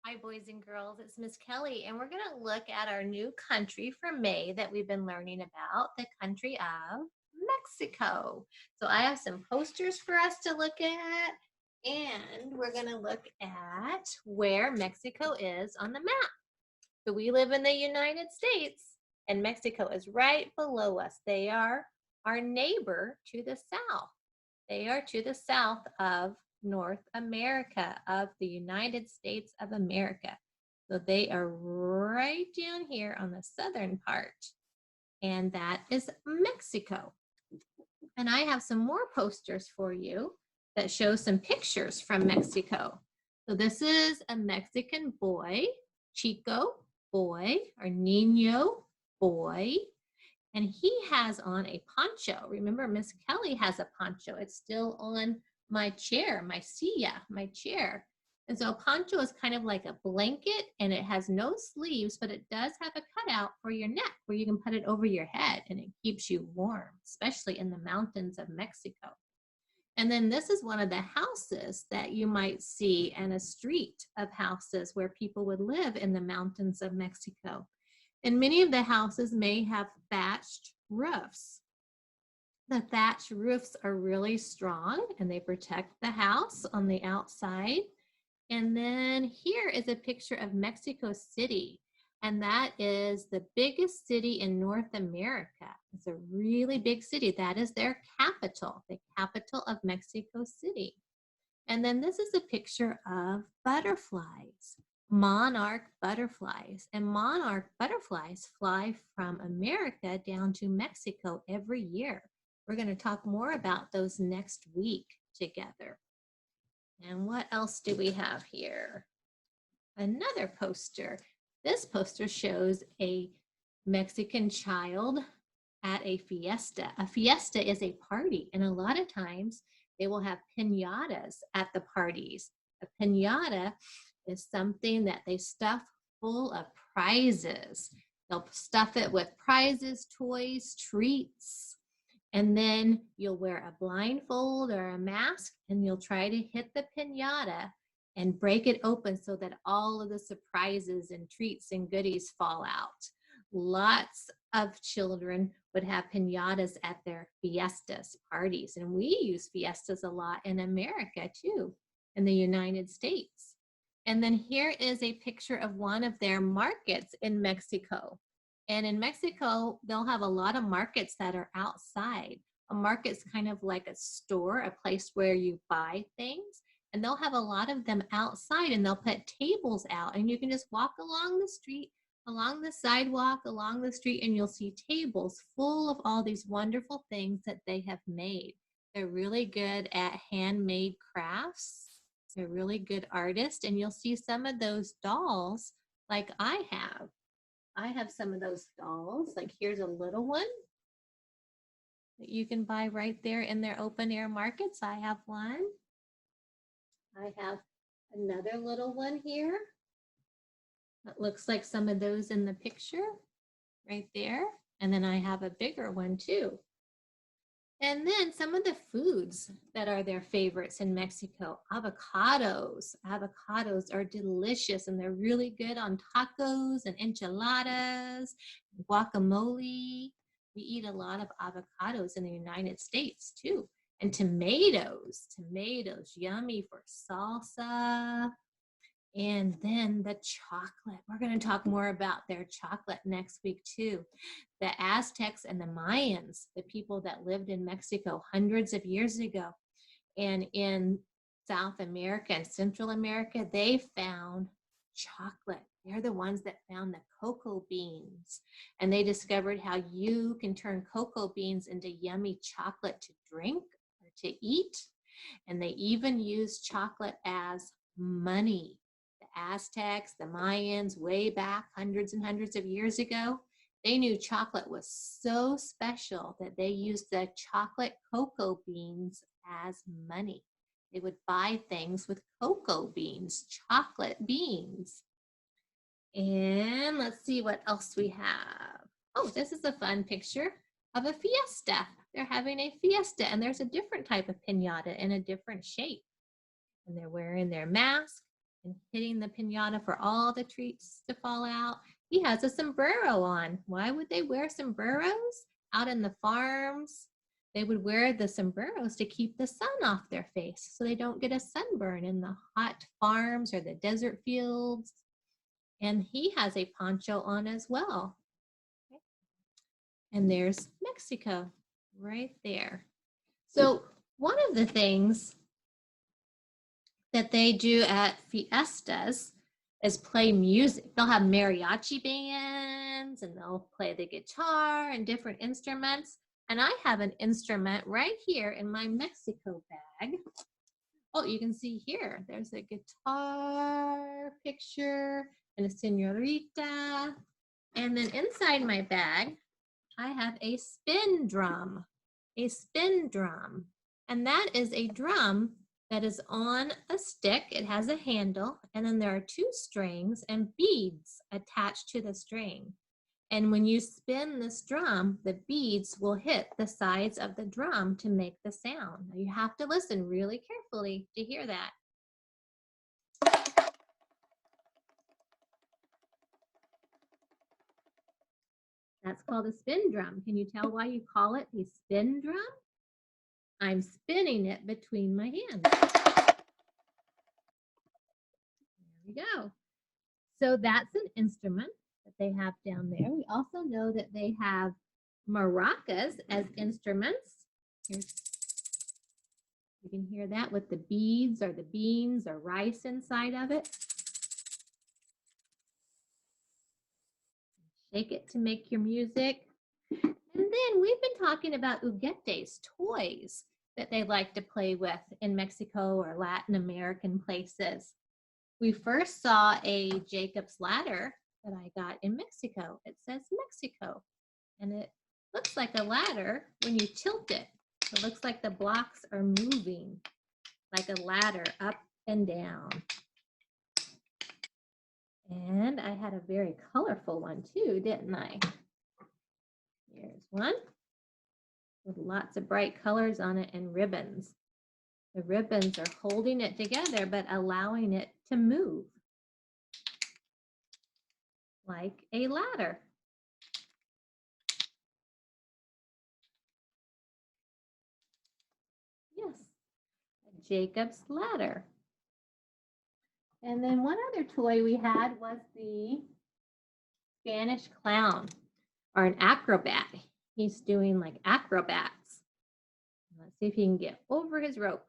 Hi, boys and girls. It's Miss Kelly, and we're going to look at our new country for May that we've been learning about, the country of Mexico. So I have some posters for us to look at, and we're going to look at where Mexico is on the map. So we live in the United States, and Mexico is right below us. They are our neighbor to the south. They are to the south of North America, of the United States of America. So they are right down here on the southern part, and that is Mexico. And I have some more posters for you that show some pictures from Mexico. So this is a Mexican boy, Chico boy, or Nino boy, and he has on a poncho. Remember, Miss Kelly has a poncho. It's still on my chair, my silla, my chair. And so a poncho is kind of like a blanket, and it has no sleeves, but it does have a cutout for your neck where you can put it over your head, and it keeps you warm, especially in the mountains of Mexico. And then this is one of the houses that you might see in a street of houses where people would live in the mountains of Mexico. And many of the houses may have thatched roofs. The thatched roofs are really strong and they protect the house on the outside. And then here is a picture of Mexico City. And that is the biggest city in North America. It's a really big city. That is their capital, the capital of Mexico City. And then this is a picture of butterflies, monarch butterflies. And monarch butterflies fly from America down to Mexico every year. We're going to talk more about those next week together. And what else do we have here? Another poster. This poster shows a Mexican child at a fiesta. A fiesta is a party, and a lot of times they will have piñatas at the parties. A piñata is something that they stuff full of prizes. They'll stuff it with prizes, toys, treats, and then you'll wear a blindfold or a mask, and you'll try to hit the piñata and break it open so that all of the surprises and treats and goodies fall out. Lots of children would have piñatas at their fiestas, parties, and we use fiestas a lot in America too, in the United States. And then here is a picture of one of their markets in Mexico. And in Mexico, they'll have a lot of markets that are outside. A market's kind of like a store, a place where you buy things. And they'll have a lot of them outside, and they'll put tables out, and you can just walk along the street, along the sidewalk, along the street, and you'll see tables full of all these wonderful things that they have made. They're really good at handmade crafts. They're really good artists, and you'll see some of those dolls like I have. I have some of those dolls. Like here's a little one that you can buy right there in their open air markets. I have one. I have another little one here. That looks like some of those in the picture right there. And then I have a bigger one too. And then some of the foods that are their favorites in Mexico, avocados. Avocados are delicious, and they're really good on tacos and enchiladas, guacamole. We eat a lot of avocados in the United States too. And tomatoes, yummy for salsa. And then the chocolate. We're going to talk more about their chocolate next week too. The Aztecs and the Mayans, the people that lived in Mexico hundreds of years ago, and in South America and Central America, they found chocolate. They're the ones that found the cocoa beans, and they discovered how you can turn cocoa beans into yummy chocolate to drink or to eat. And they even used chocolate as money. Aztecs, the Mayans, way back hundreds and hundreds of years ago, they knew chocolate was so special that they used the chocolate cocoa beans as money. They would buy things with cocoa beans, chocolate beans. And let's see what else we have. Oh, this is a fun picture of a fiesta. They're having a fiesta, and there's a different type of piñata in a different shape. And they're wearing their mask, and hitting the piñata for all the treats to fall out. He has a sombrero on. Why would they wear sombreros? Out in the farms, they would wear the sombreros to keep the sun off their face so they don't get a sunburn in the hot farms or the desert fields. And he has a poncho on as well. And there's Mexico right there. So one of the things that they do at fiestas is play music. They'll have mariachi bands and they'll play the guitar and different instruments. And I have an instrument right here in my Mexico bag. Oh, you can see here, there's a guitar picture and a señorita. And then inside my bag, I have a spin drum, And that is a drum that is on a stick. It has a handle, and then there are 2 strings and beads attached to the string. And when you spin this drum, the beads will hit the sides of the drum to make the sound. Now you have to listen really carefully to hear that. That's called a spin drum. Can you tell why you call it a spin drum? I'm spinning it between my hands. There we go. So that's an instrument that they have down there. We also know that they have maracas as instruments. You can hear that with the beads or the beans or rice inside of it. Shake it to make your music. And then we've been talking about juguetes, toys that they like to play with in Mexico or Latin American places. We first saw a Jacob's ladder that I got in Mexico. It says Mexico, and it looks like a ladder when you tilt it. It looks like the blocks are moving like a ladder up and down. And I had a very colorful one too, didn't I? Here's one with lots of bright colors on it and ribbons. The ribbons are holding it together but allowing it to move like a ladder. Yes, a Jacob's ladder. And then one other toy we had was the Spanish clown, or an acrobat. He's doing like acrobats. Let's see if he can get over his rope.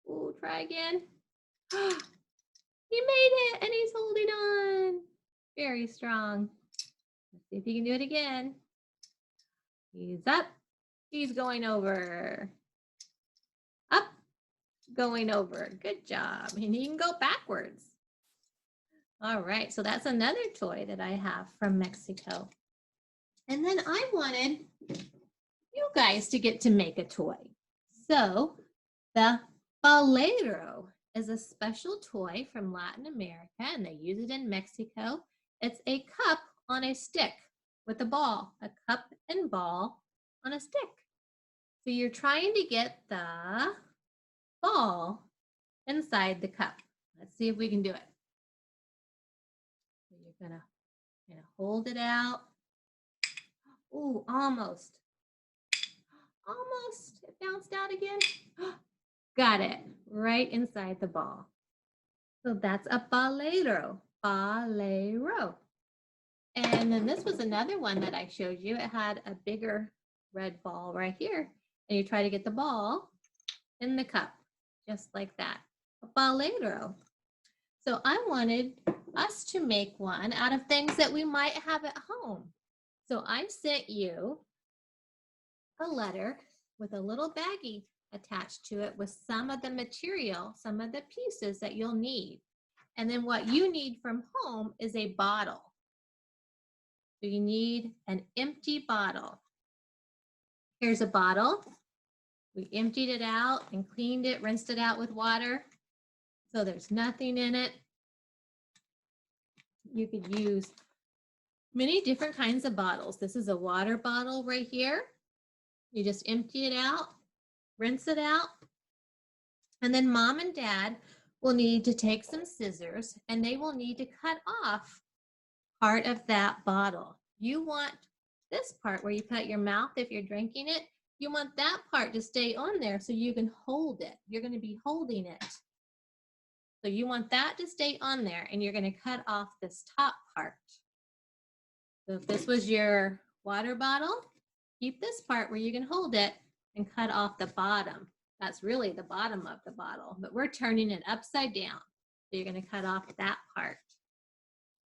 Oh, try again. He made it and he's holding on. Very strong. Let's see if he can do it again. He's up. He's going over. Up. Going over. Good job. And he can go backwards. All right. So that's another toy that I have from Mexico. And then I wanted you guys to get to make a toy. So the Bolero is a special toy from Latin America, and they use it in Mexico. It's a cup on a stick with a ball, a cup and ball on a stick. So you're trying to get the ball inside the cup. Let's see if we can do it. So you're gonna hold it out. Oh, almost. Almost. It bounced out again. Got it. Right inside the ball. So that's a bolero. Bolero. And then this was another one that I showed you. It had a bigger red ball right here. And you try to get the ball in the cup, just like that. A bolero. So I wanted us to make one out of things that we might have at home. So I sent you a letter with a little baggie attached to it with some of the material, some of the pieces that you'll need. And then what you need from home is a bottle. So you need an empty bottle. Here's a bottle. We emptied it out and cleaned it, rinsed it out with water. So there's nothing in it. You could use many different kinds of bottles. This is a water bottle right here. You just empty it out, rinse it out. And then mom and dad will need to take some scissors and they will need to cut off part of that bottle. You want this part where you put your mouth if you're drinking it, you want that part to stay on there so you can hold it. You're going to be holding it. So you want that to stay on there and you're going to cut off this top part. So if this was your water bottle, keep this part where you can hold it and cut off the bottom. That's really the bottom of the bottle, but we're turning it upside down. So you're going to cut off that part.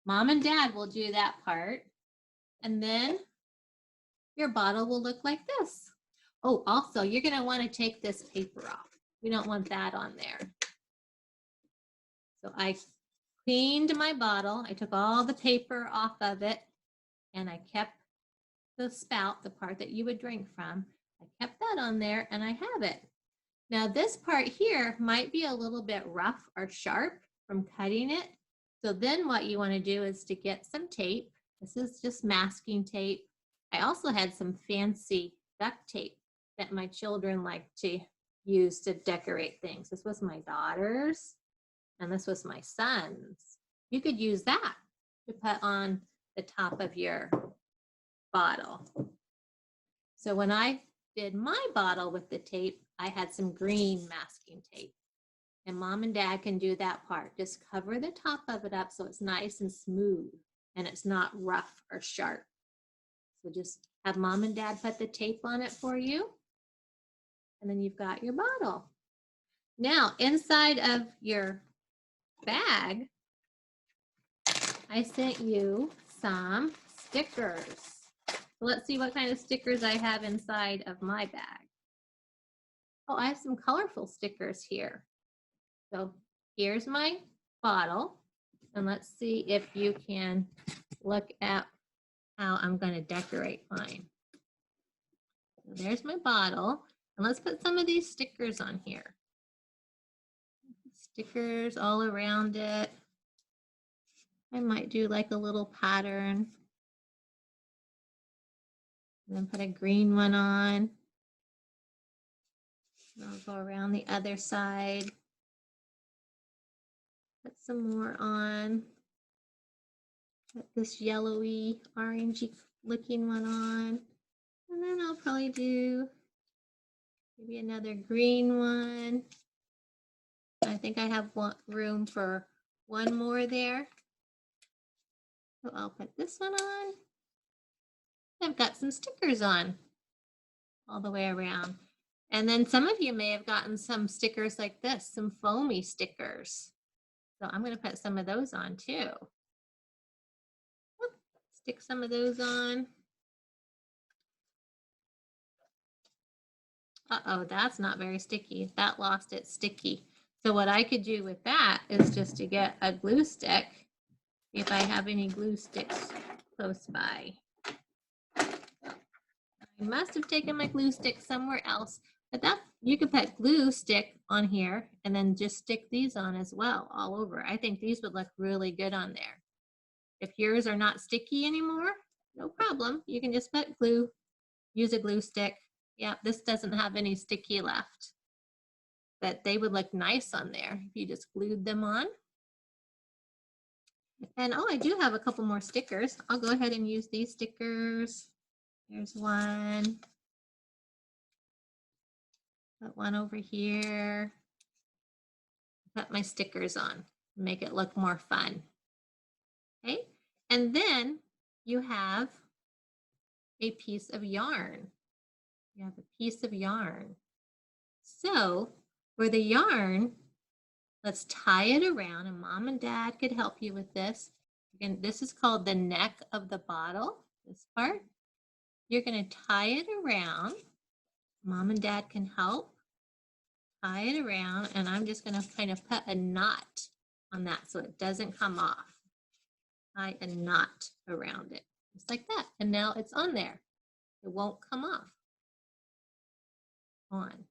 Mom and Dad will do that part. And then your bottle will look like this. Oh, also, you're going to want to take this paper off. We don't want that on there. So I cleaned my bottle. I took all the paper off of it and I kept the spout, the part that you would drink from. I kept that on there and I have it. Now this part here might be a little bit rough or sharp from cutting it. So then what you want to do is to get some tape. This is just masking tape. I also had some fancy duct tape that my children like to use to decorate things. This was my daughter's and this was my son's. You could use that to put on the top of your bottle. So when I did my bottle with the tape, I had some green masking tape. And Mom and Dad can do that part. Just cover the top of it up so it's nice and smooth and it's not rough or sharp. So just have Mom and Dad put the tape on it for you. And then you've got your bottle. Now, inside of your bag, I sent you some stickers. So let's see what kind of stickers I have inside of my bag. Oh, I have some colorful stickers here. So here's my bottle. And let's see if you can look at how I'm going to decorate mine. So there's my bottle. And let's put some of these stickers on here. Stickers all around it. I might do like a little pattern. And then put a green one on. And I'll go around the other side. Put some more on. Put this yellowy, orangey looking one on. And then I'll probably do maybe another green one. I think I have room for one more there. So I'll put this one on. I've got some stickers on all the way around. And then some of you may have gotten some stickers like this, some foamy stickers. So I'm going to put some of those on too. Stick some of those on. Uh-oh, that's not very sticky. That lost its sticky. So what I could do with that is just to get a glue stick, if I have any glue sticks close by. I must have taken my glue stick somewhere else, but that you could put glue stick on here and then just stick these on as well all over. I think these would look really good on there. If yours are not sticky anymore, no problem. You can just put glue, use a glue stick. Yeah, this doesn't have any sticky left, but they would look nice on there if you just glued them on. And oh, I do have a couple more stickers. I'll go ahead and use these stickers. Here's one. Put one over here. Put my stickers on, make it look more fun. Okay, and then you have a piece of yarn. You have a piece of yarn. So for the yarn, let's tie it around, and Mom and Dad could help you with this. Again, this is called the neck of the bottle, this part. You're going to tie it around. Mom and Dad can help. Tie it around, and I'm just going to kind of put a knot on that so it doesn't come off. Tie a knot around it, just like that. And now it's on there. It won't come off. On.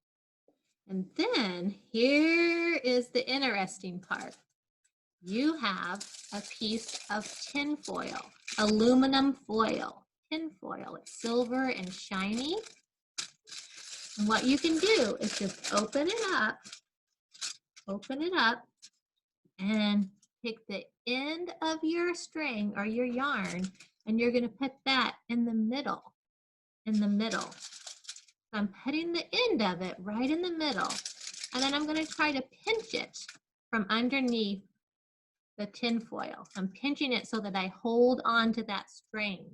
And then here is the interesting part. You have a piece of tin foil, aluminum foil, tin foil. It's silver and shiny. And what you can do is just open it up, and take the end of your string or your yarn, and you're going to put that in the middle, So I'm putting the end of it right in the middle, and then I'm going to try to pinch it from underneath the tin foil. I'm pinching it so that I hold on to that string.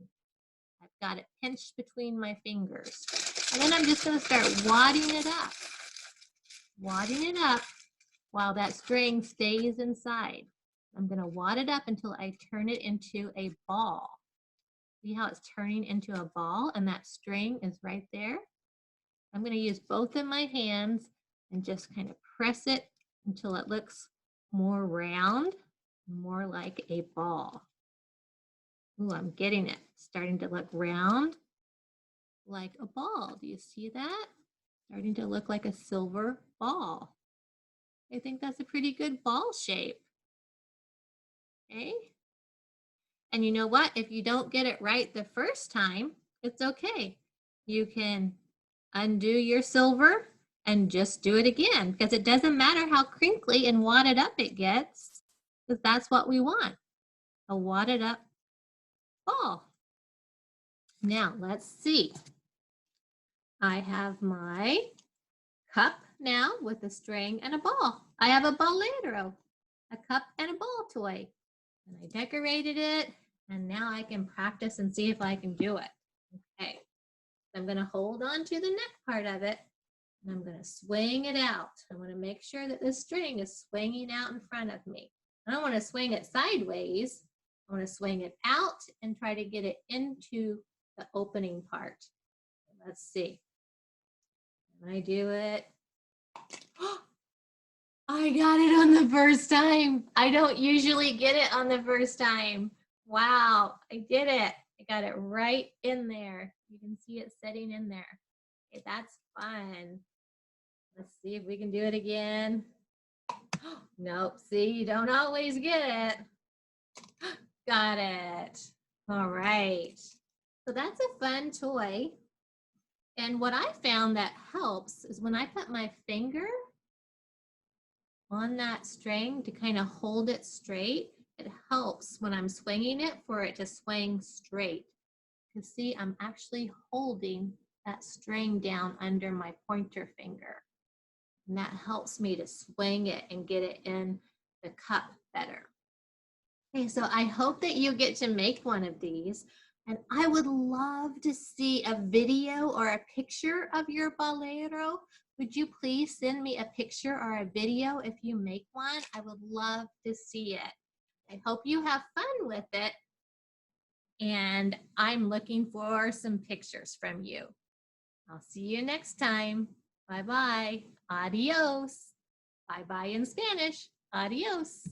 I've got it pinched between my fingers. And then I'm just going to start wadding it up while that string stays inside. I'm going to wad it up until I turn it into a ball. See how it's turning into a ball and that string is right there? I'm going to use both of my hands and just kind of press it until it looks more round, more like a ball. Ooh, I'm getting it. Starting to look round like a ball. Do you see that? Starting to look like a silver ball. I think that's a pretty good ball shape. Okay. And you know what? If you don't get it right the first time, it's okay. You can undo your silver and just do it again, because it doesn't matter how crinkly and wadded up it gets, because that's what we want, a wadded up ball. Now let's see. I have my cup now with a string and a ball. I have a Bolero, a cup and a ball toy. And I decorated it, and now I can practice and see if I can do it. Okay, I'm going to hold on to the neck part of it, and I'm going to swing it out. I want to make sure that this string is swinging out in front of me. I don't want to swing it sideways. I want to swing it out and try to get it into the opening part. Let's see. Can I do it? I got it on the first time. I don't usually get it on the first time. Wow, I did it. I got it right in there. You can see it sitting in there. Okay, that's fun. Let's see if we can do it again. Nope, see, you don't always get it. Got it. All right. So that's a fun toy. And what I found that helps is when I put my finger on that string to kind of hold it straight, it helps when I'm swinging it for it to swing straight. You see, I'm actually holding that string down under my pointer finger. And that helps me to swing it and get it in the cup better. Okay, so I hope that you get to make one of these. And I would love to see a video or a picture of your Bolero. Would you please send me a picture or a video if you make one? I would love to see it. I hope you have fun with it. And I'm looking for some pictures from you. I'll see you next time. Bye-bye. Adios. Bye-bye in Spanish. Adios.